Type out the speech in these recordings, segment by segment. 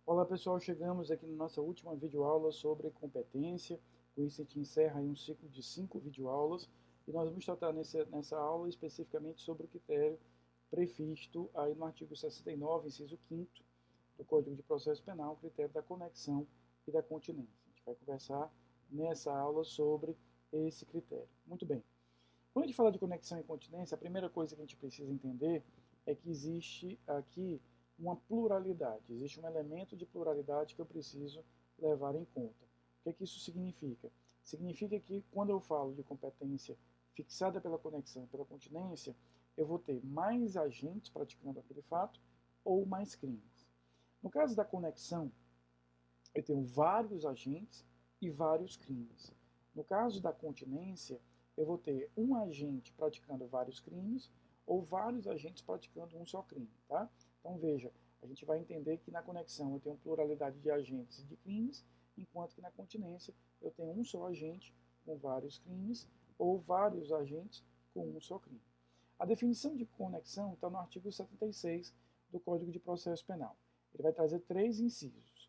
Olá pessoal, chegamos aqui na nossa última videoaula sobre competência. Com isso a gente encerra aí um ciclo de 5 videoaulas e nós vamos tratar nessa aula especificamente sobre o critério previsto aí no artigo 69, inciso 5º do Código de Processo Penal, o critério da conexão e da continência. A gente vai conversar nessa aula sobre esse critério. Muito bem. Quando a gente fala de conexão e continência, a primeira coisa que a gente precisa entender é que existe aqui uma pluralidade, existe um elemento de pluralidade que eu preciso levar em conta. O que é que isso significa? Significa que quando eu falo de competência fixada pela conexão e pela continência, eu vou ter mais agentes praticando aquele fato ou mais crimes. No caso da conexão, eu tenho vários agentes e vários crimes. No caso da continência, eu vou ter um agente praticando vários crimes ou vários agentes praticando um só crime, tá? Então veja, a gente vai entender que na conexão eu tenho pluralidade de agentes e de crimes, enquanto que na continência eu tenho um só agente com vários crimes ou vários agentes com um só crime. A definição de conexão está no artigo 76 do Código de Processo Penal. Ele vai trazer 3 incisos.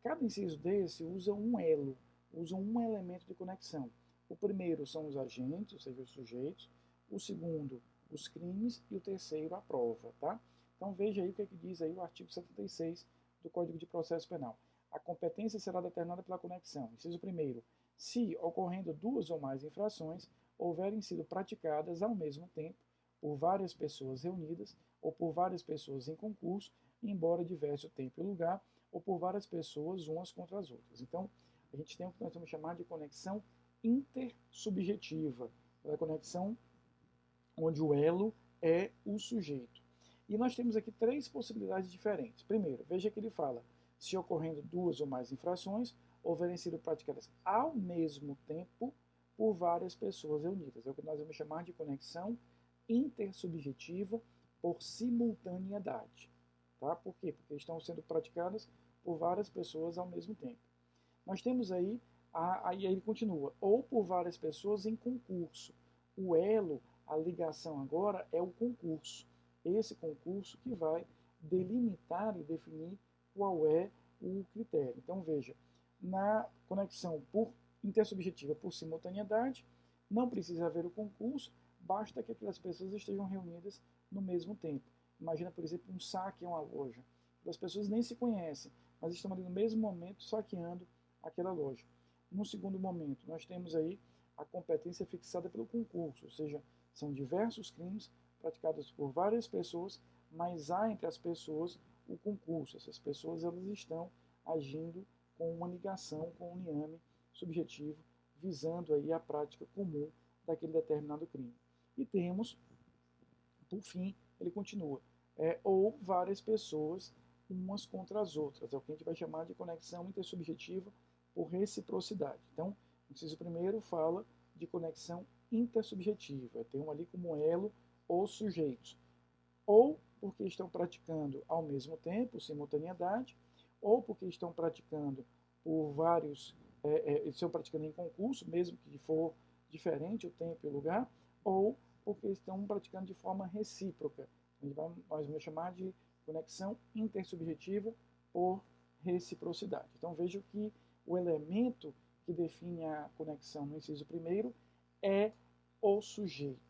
Cada inciso desse usa um elo, usa um elemento de conexão. O primeiro são os agentes, ou seja, os sujeitos. O segundo, os crimes. E o terceiro, a prova. Tá? Então veja aí o que, é que diz aí o artigo 76 do Código de Processo Penal. A competência será determinada pela conexão. Inciso primeiro, se, ocorrendo 2 ou mais infrações, houverem sido praticadas ao mesmo tempo por várias pessoas reunidas ou por várias pessoas em concurso, embora diverso tempo e lugar, ou por várias pessoas umas contra as outras. Então, a gente tem o que nós vamos chamar de conexão intersubjetiva, a conexão onde o elo é o sujeito. E nós temos aqui 3 possibilidades diferentes. Primeiro, veja que ele fala, se ocorrendo 2 ou mais infrações, houverem sido praticadas ao mesmo tempo por várias pessoas reunidas. É o que nós vamos chamar de conexão intersubjetiva por simultaneidade. Tá? Por quê? Porque estão sendo praticadas por várias pessoas ao mesmo tempo. Nós temos aí, aí ele continua, ou por várias pessoas em concurso. O elo, a ligação agora é o concurso. Esse concurso que vai delimitar e definir qual é o critério. Então veja, na conexão por intersubjetiva por simultaneidade, não precisa haver o concurso, basta que aquelas pessoas estejam reunidas no mesmo tempo. Imagina, por exemplo, um saque em uma loja. As pessoas nem se conhecem, mas estão ali no mesmo momento saqueando aquela loja. No segundo momento, nós temos aí a competência fixada pelo concurso, ou seja, são diversos crimes praticados por várias pessoas, mas há entre as pessoas o concurso. Essas pessoas elas estão agindo com uma ligação, com um liame subjetivo, visando aí a prática comum daquele determinado crime. E temos, por fim, ele continua, ou várias pessoas umas contra as outras, é o que a gente vai chamar de conexão intersubjetiva por reciprocidade. Então, o inciso primeiro fala de conexão intersubjetiva, tem um ali como elo os sujeitos, ou porque estão praticando ao mesmo tempo, simultaneidade, ou porque estão praticando por vários, estão praticando em concurso, mesmo que for diferente o tempo e o lugar, ou porque estão praticando de forma recíproca. Nós vamos chamar de conexão intersubjetiva por reciprocidade. Então veja que o elemento que define a conexão no inciso primeiro é o sujeito.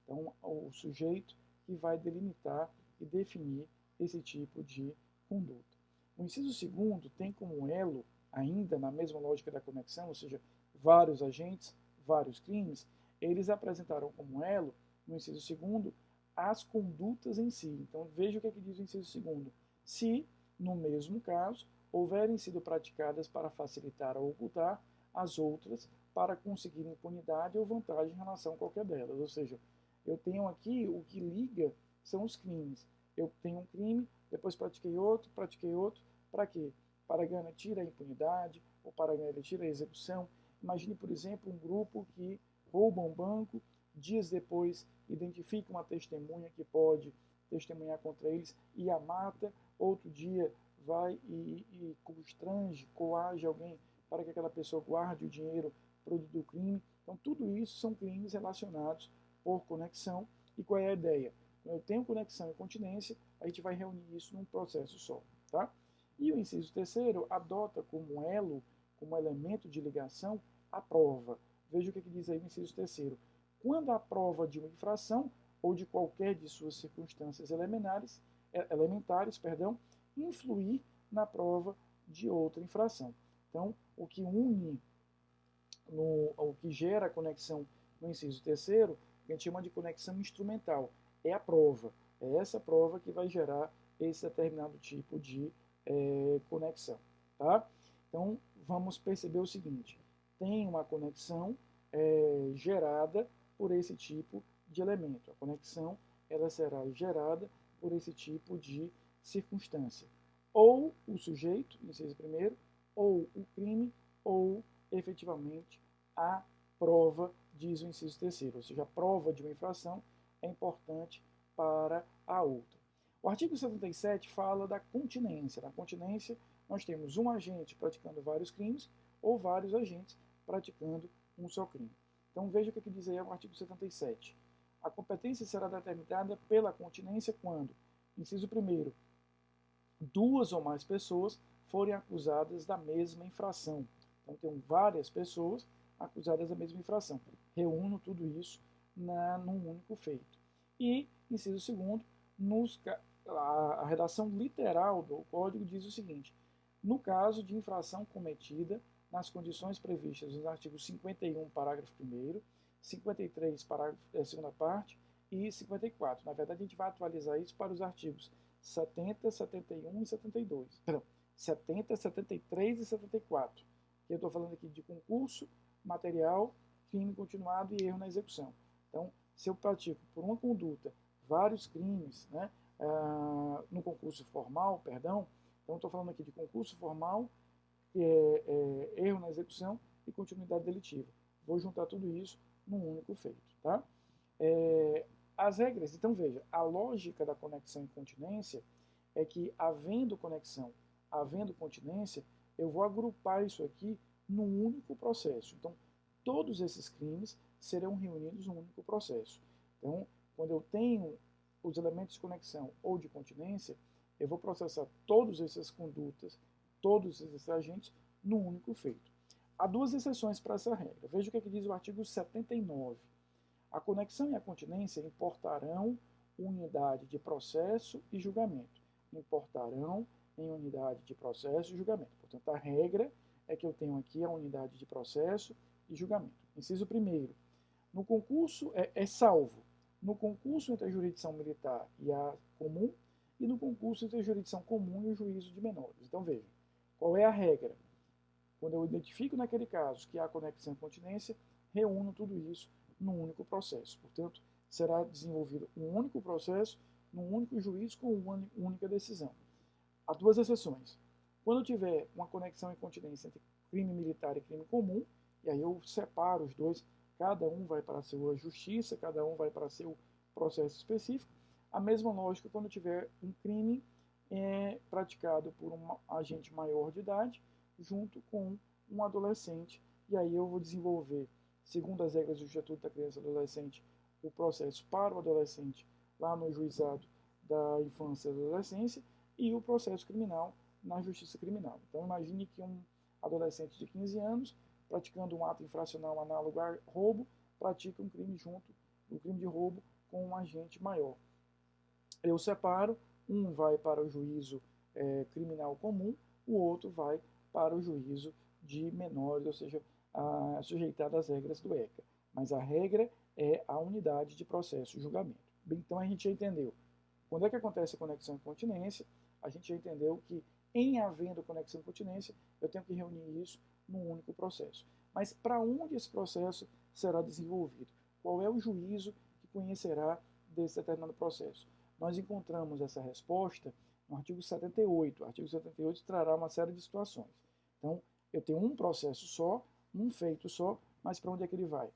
Então, o sujeito que vai delimitar e definir esse tipo de conduta. O inciso segundo tem como elo, ainda na mesma lógica da conexão, ou seja, vários agentes, vários crimes, eles apresentaram como elo, no inciso segundo, as condutas em si. Então, veja o que, é que diz o inciso segundo. Se, no mesmo caso, houverem sido praticadas para facilitar ou ocultar as outras para conseguir impunidade ou vantagem em relação a qualquer delas. Ou seja, eu tenho aqui o que liga são os crimes. Eu tenho um crime, depois pratiquei outro, para quê? Para garantir a impunidade ou para garantir a execução. Imagine, por exemplo, um grupo que rouba um banco, dias depois identifica uma testemunha que pode testemunhar contra eles e a mata, outro dia vai e constrange, coage alguém para que aquela pessoa guarde o dinheiro produto do crime. Então, tudo isso são crimes relacionados por conexão. E qual é a ideia? Quando eu tenho conexão e continência, a gente vai reunir isso num processo só. Tá? E o inciso terceiro adota como elo, como elemento de ligação, a prova. Veja o que diz aí o inciso terceiro. Quando a prova de uma infração ou de qualquer de suas circunstâncias elementares, influir na prova de outra infração. Então, o que une, o que gera a conexão no inciso terceiro, que a gente chama de conexão instrumental, é a prova. É essa prova que vai gerar esse determinado tipo de conexão. Tá? Então, vamos perceber o seguinte, tem uma conexão gerada por esse tipo de elemento. A conexão ela será gerada por esse tipo de circunstância. Ou o sujeito, inciso primeiro, ou o crime, ou efetivamente a prova, diz o inciso terceiro. Ou seja, a prova de uma infração é importante para a outra. O artigo 77 fala da continência. Na continência, nós temos um agente praticando vários crimes ou vários agentes praticando um só crime. Então veja o que diz aí o artigo 77. A competência será determinada pela continência quando, inciso primeiro, duas ou mais pessoas forem acusadas da mesma infração. Então tem várias pessoas acusadas da mesma infração. Reúno tudo isso num único feito. E, inciso segundo, a redação literal do Código diz o seguinte: no caso de infração cometida nas condições previstas nos artigos 51, parágrafo 1º, 53, parágrafo, segunda parte, e 54. Na verdade, a gente vai atualizar isso para os artigos 70, 71 e 72. Perdão, 70, 73 e 74. Que eu estou falando aqui de concurso, material, crime continuado e erro na execução. Então, se eu pratico por uma conduta vários crimes, né, no concurso formal, perdão, então estou falando aqui de concurso formal, erro na execução e continuidade delitiva. Vou juntar tudo isso num único feito. Tá? As regras, então veja, a lógica da conexão e continência é que, havendo conexão, havendo continência, eu vou agrupar isso aqui num único processo. Então, todos esses crimes serão reunidos num único processo. Então, quando eu tenho os elementos de conexão ou de continência, eu vou processar todas essas condutas, todos esses agentes, num único feito. Há duas exceções para essa regra. Veja o que diz o artigo 79. A conexão e a continência importarão unidade de processo e julgamento. Importarão em unidade de processo e julgamento. Portanto, a regra é que eu tenho aqui a unidade de processo e julgamento. Inciso 1º. No concurso, salvo no concurso entre a jurisdição militar e a comum e no concurso entre a jurisdição comum e o juízo de menores. Então, veja, qual é a regra? Quando eu identifico naquele caso que há conexão e continência, reúno tudo isso num único processo. Portanto, será desenvolvido um único processo, num único juiz com uma única decisão. Há duas exceções. Quando eu tiver uma conexão e continência entre crime militar e crime comum, e aí eu separo os dois, cada um vai para a sua justiça, cada um vai para seu processo específico. A mesma lógica quando eu tiver um crime praticado por um agente maior de idade, junto com um adolescente, e aí eu vou desenvolver, segundo as regras do Estatuto da Criança e do Adolescente, o processo para o adolescente lá no juizado da infância e da adolescência e o processo criminal na justiça criminal. Então imagine que um adolescente de 15 anos, praticando um ato infracional análogo a roubo, pratica um crime de roubo com um agente maior. Eu separo, um vai para o juízo criminal comum, o outro vai para o juízo de menores, ou seja, sujeitado às regras do ECA. Mas a regra é a unidade de processo e julgamento. Bem, então a gente já entendeu quando é que acontece a conexão e continência, a gente já entendeu que, em havendo conexão e continência, eu tenho que reunir isso num único processo. Mas para onde esse processo será desenvolvido? Qual é o juízo que conhecerá desse determinado processo? Nós encontramos essa resposta no artigo 78. O artigo 78 trará uma série de situações. Então, eu tenho um processo só, um feito só, mas para onde é que ele vai?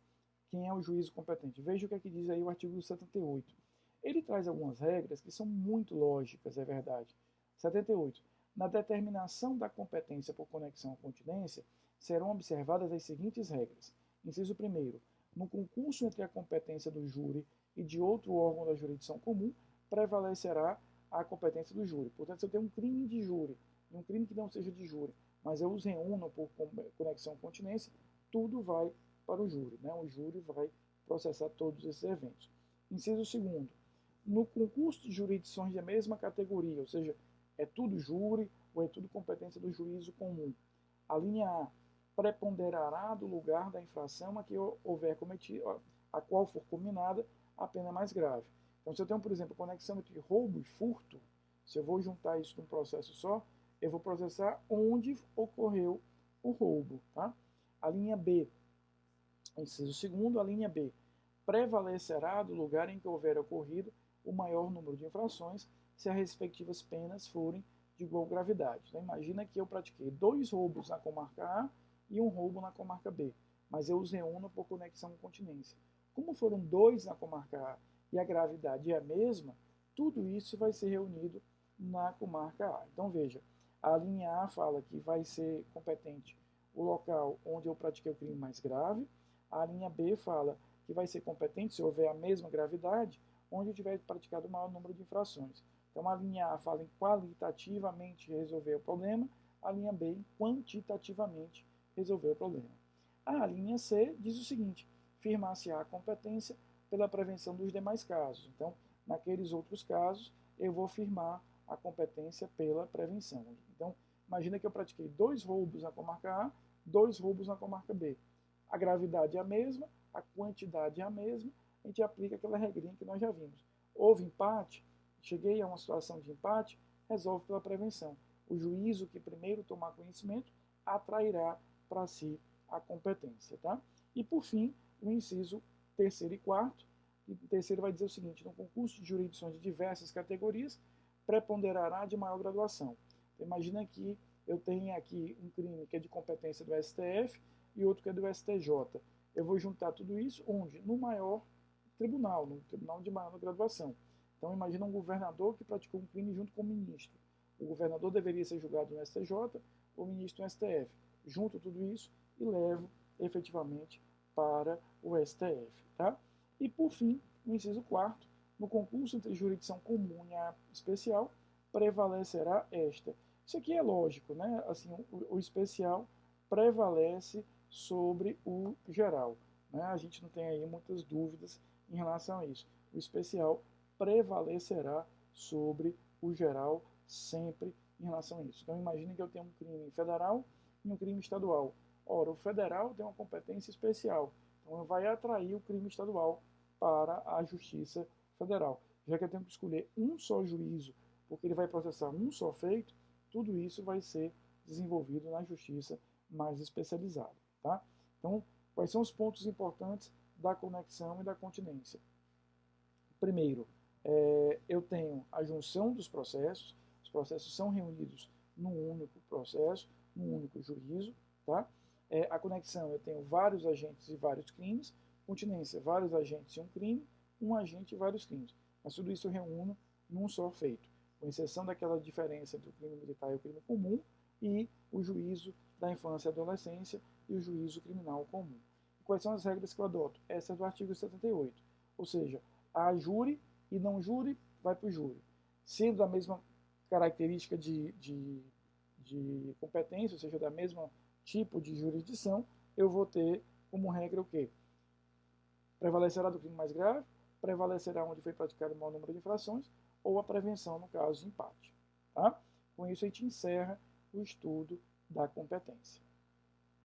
Quem é o juízo competente? Veja o que é que diz aí o artigo 78. Ele traz algumas regras que são muito lógicas, é verdade. 78. Na determinação da competência por conexão ou continência, serão observadas as seguintes regras. Inciso 1º. No concurso entre a competência do júri e de outro órgão da jurisdição comum, prevalecerá a competência do júri. Portanto, se eu tenho um crime de júri em um crime que não seja de júri, mas eu os reúno por conexão continência, tudo vai para o júri, né? O júri vai processar todos esses eventos. Inciso segundo, no concurso de jurisdições da mesma categoria, ou seja, é tudo júri ou é tudo competência do juízo comum. A linha A preponderará do lugar da infração a que houver cometido, a qual for combinada a pena mais grave. Então, se eu tenho, por exemplo, conexão entre roubo e furto, se eu vou juntar isso num processo só, eu vou processar onde ocorreu o roubo. Tá? A linha B, inciso segundo, a linha B prevalecerá do lugar em que houver ocorrido o maior número de infrações, se as respectivas penas forem de igual gravidade. Então, imagina que eu pratiquei 2 roubos na comarca A e um roubo na comarca B, mas eu os reúno por conexão com continência. Como foram 2 na comarca A e a gravidade é a mesma, tudo isso vai ser reunido na comarca A. Então veja, a linha A fala que vai ser competente o local onde eu pratiquei o crime mais grave, a linha B fala que vai ser competente se houver a mesma gravidade, onde eu tiver praticado o maior número de infrações. Então a linha A fala em qualitativamente resolver o problema, a linha B em quantitativamente resolver o problema. A linha C diz o seguinte: firmar-se-á a competência pela prevenção dos demais casos. Então, naqueles outros casos, eu vou firmar a competência pela prevenção. Então, imagina que eu pratiquei 2 roubos na comarca A, 2 roubos na comarca B. A gravidade é a mesma, a quantidade é a mesma, a gente aplica aquela regrinha que nós já vimos. Houve empate, cheguei a uma situação de empate, resolve pela prevenção. O juízo que primeiro tomar conhecimento atrairá para si a competência. Tá? E, por fim, o inciso terceiro e quarto. O terceiro vai dizer o seguinte: no concurso de jurisdições de diversas categorias, preponderará de maior graduação. Então, imagina que eu tenho aqui um crime que é de competência do STF e outro que é do STJ. Eu vou juntar tudo isso onde? No maior tribunal, no tribunal de maior graduação. Então, imagina um governador que praticou um crime junto com o ministro. O governador deveria ser julgado no STJ, o ministro no STF. Junto tudo isso e levo efetivamente para o STF. Tá? E, por fim, no inciso 4º, no concurso entre jurisdição comum e a especial, prevalecerá esta. Isso aqui é lógico, né? Assim, o especial prevalece sobre o geral. Né? A gente não tem aí muitas dúvidas em relação a isso. O especial prevalecerá sobre o geral sempre em relação a isso. Então, imagine que eu tenho um crime federal e um crime estadual. Ora, o federal tem uma competência especial, então vai atrair o crime estadual para a Justiça Federal. Já que eu tenho que escolher um só juízo, porque ele vai processar um só feito, tudo isso vai ser desenvolvido na Justiça mais especializada. Tá? Então, quais são os pontos importantes da conexão e da continência? Primeiro, eu tenho a junção dos processos, os processos são reunidos num único processo, num único juízo. Tá? A conexão, eu tenho vários agentes e vários crimes, continência, vários agentes e um crime, um agente e vários crimes. Mas tudo isso eu reúno num só feito, com exceção daquela diferença entre o crime militar e o crime comum e o juízo da infância e adolescência e o juízo criminal comum. E quais são as regras que eu adoto? Essa é do artigo 78, ou seja, a júri e não júri vai para o júri. Sendo da mesma característica de competência, ou seja, da mesma tipo de jurisdição, eu vou ter como regra o quê? Prevalecerá do crime mais grave, prevalecerá onde foi praticado o maior número de infrações, ou a prevenção no caso de empate. Tá? Com isso, a gente encerra o estudo da competência.